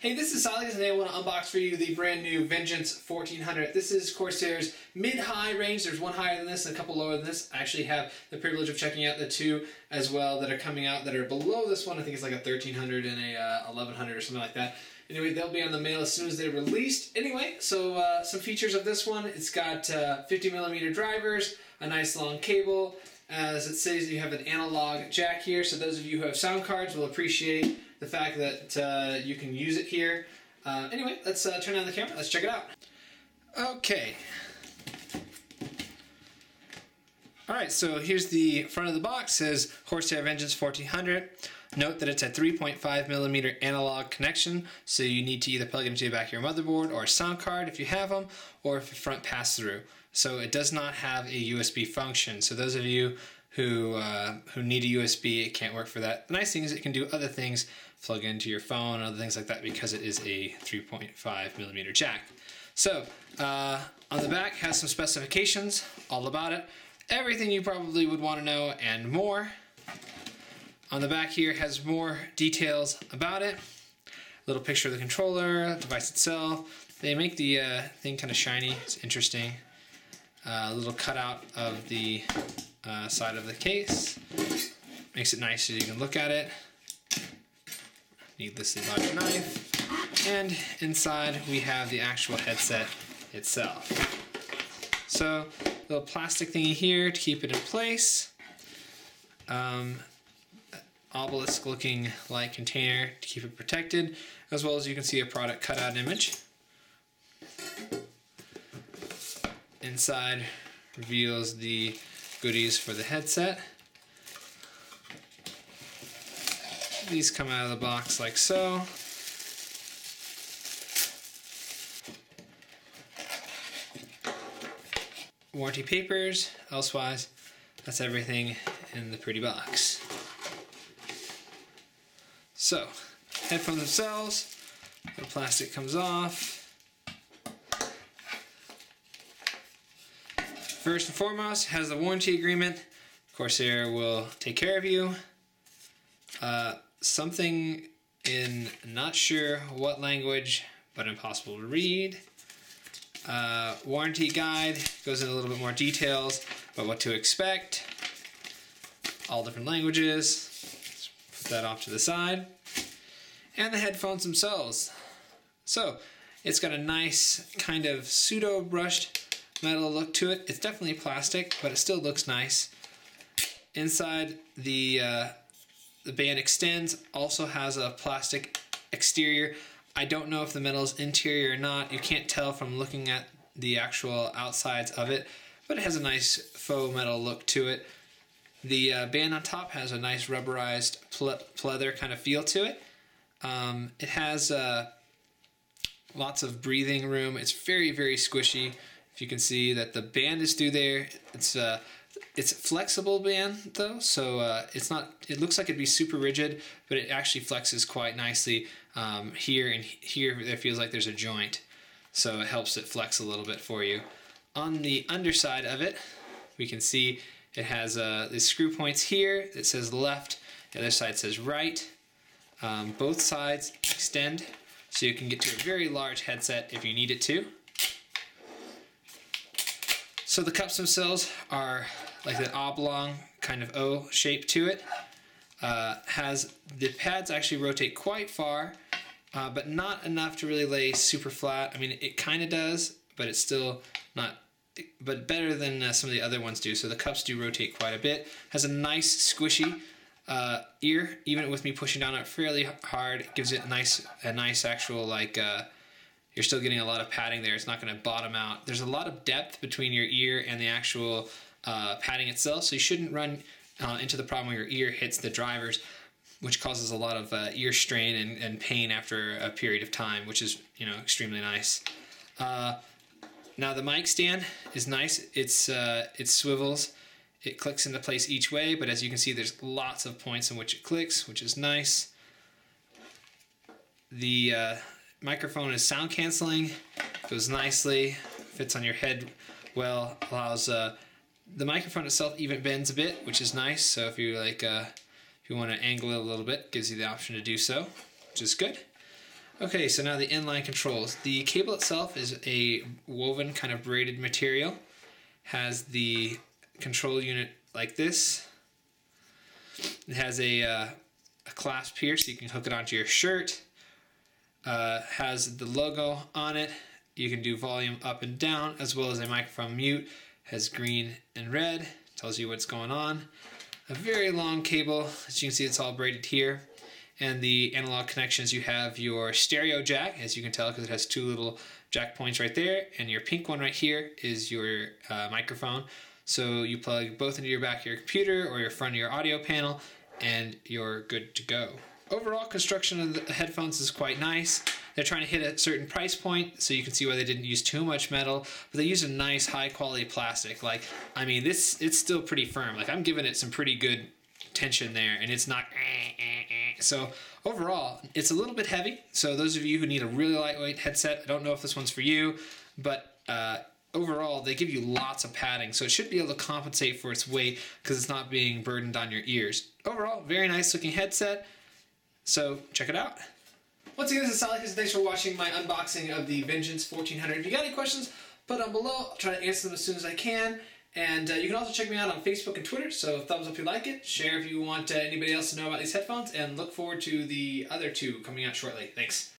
Hey, this is Sally. Today I want to unbox for you the brand new Vengeance 1400. This is Corsair's mid-high range. There's one higher than this and a couple lower than this. I actually have the privilege of checking out the two as well that are coming out that are below this one. I think it's like a 1300 and a 1100 or something like that. Anyway, they'll be on the mail as soon as they're released. Anyway, so some features of this one. It's got 50mm drivers, a nice long cable. As it says, you have an analog jack here, so those of you who have sound cards will appreciate the fact that you can use it here. Anyway, let's turn on the camera. Let's check it out. Okay. Alright, so here's the front of the box. It says Corsair Vengeance 1400. Note that it's a 3.5mm analog connection, so you need to either plug it into the back of your motherboard or a sound card if you have them, or if a front pass-through. So it does not have a USB function. So those of you who need a USB, it can't work for that. The nice thing is it can do other things, plug into your phone and other things like that, because it is a 3.5mm jack. So on the back has some specifications all about it. Everything you probably would want to know and more. On the back here has more details about it. A little picture of the controller, the device itself. They make the thing kind of shiny. It's interesting. A little cutout of the side of the case. Makes it nice so you can look at it. Needlessly large knife. And inside we have the actual headset itself. So, little plastic thingy here to keep it in place. Obelisk looking light container to keep it protected, as well as you can see a product cutout image. Inside reveals the goodies for the headset. These come out of the box like so. Warranty papers, elsewise, that's everything in the pretty box. So, headphones themselves, the plastic comes off. First and foremost, has the warranty agreement. Corsair will take care of you. Something in not sure what language, but impossible to read. Warranty guide goes into a little bit more details about what to expect. All different languages. Let's put that off to the side. And the headphones themselves. So, it's got a nice kind of pseudo brushed metal look to it. It's definitely plastic, but it still looks nice. Inside, the band extends, also has a plastic exterior. I don't know if the metal is interior or not. You can't tell from looking at the actual outsides of it, but it has a nice faux metal look to it. The band on top has a nice rubberized pleather kind of feel to it. It has lots of breathing room. It's very, very squishy. If you can see that the band is through there. It's flexible band though, so it's not. It looks like it'd be super rigid, but it actually flexes quite nicely. Here and here, there feels like there's a joint, so it helps it flex a little bit for you. On the underside of it, we can see it has the screw points here. It says left. The other side says right. Both sides extend, so you can get to a very large headset if you need it to. So the cups themselves are like that oblong kind of O shape to it. The pads actually rotate quite far, but not enough to really lay super flat. I mean, it kind of does, but it's still not, but better than some of the other ones do. So the cups do rotate quite a bit. Has a nice squishy ear, even with me pushing down it fairly hard. It gives it a nice actual, like, you're still getting a lot of padding there. It's not going to bottom out. There's a lot of depth between your ear and the actual padding itself, so you shouldn't run into the problem where your ear hits the drivers, which causes a lot of ear strain and pain after a period of time, which is, you know, extremely nice. Now the mic stand is nice. It swivels. It clicks into place each way, but as you can see, there's lots of points in which it clicks, which is nice. The microphone is sound canceling, goes nicely, fits on your head well, allows the microphone itself even bends a bit, which is nice. So if you like, if you want to angle it a little bit, gives you the option to do so, which is good. Okay, so now the inline controls. The cable itself is a woven kind of braided material. Has the control unit like this. It has a clasp here so you can hook it onto your shirt. Has the logo on it. You can do volume up and down, as well as a microphone mute. Has green and red. Tells you what's going on. A very long cable. As you can see, it's all braided here. And the analog connections, you have your stereo jack, as you can tell, because it has two little jack points right there. And your pink one right here is your microphone. So you plug both into your back of your computer or your front of your audio panel, and you're good to go. Overall construction of the headphones is quite nice. They're trying to hit a certain price point, so you can see why they didn't use too much metal, but they used a nice high quality plastic. Like, I mean, it's still pretty firm. Like, I'm giving it some pretty good tension there, and it's not So overall, it's a little bit heavy. So those of you who need a really lightweight headset, I don't know if this one's for you, but overall, they give you lots of padding, so it should be able to compensate for its weight because it's not being burdened on your ears. Overall, very nice looking headset, so check it out. Once again, this is Sally, thanks for watching my unboxing of the Vengeance 1400. If you got any questions, put them below. I'll try to answer them as soon as I can. And you can also check me out on Facebook and Twitter, so thumbs up if you like it, share if you want anybody else to know about these headphones, and look forward to the other two coming out shortly. Thanks.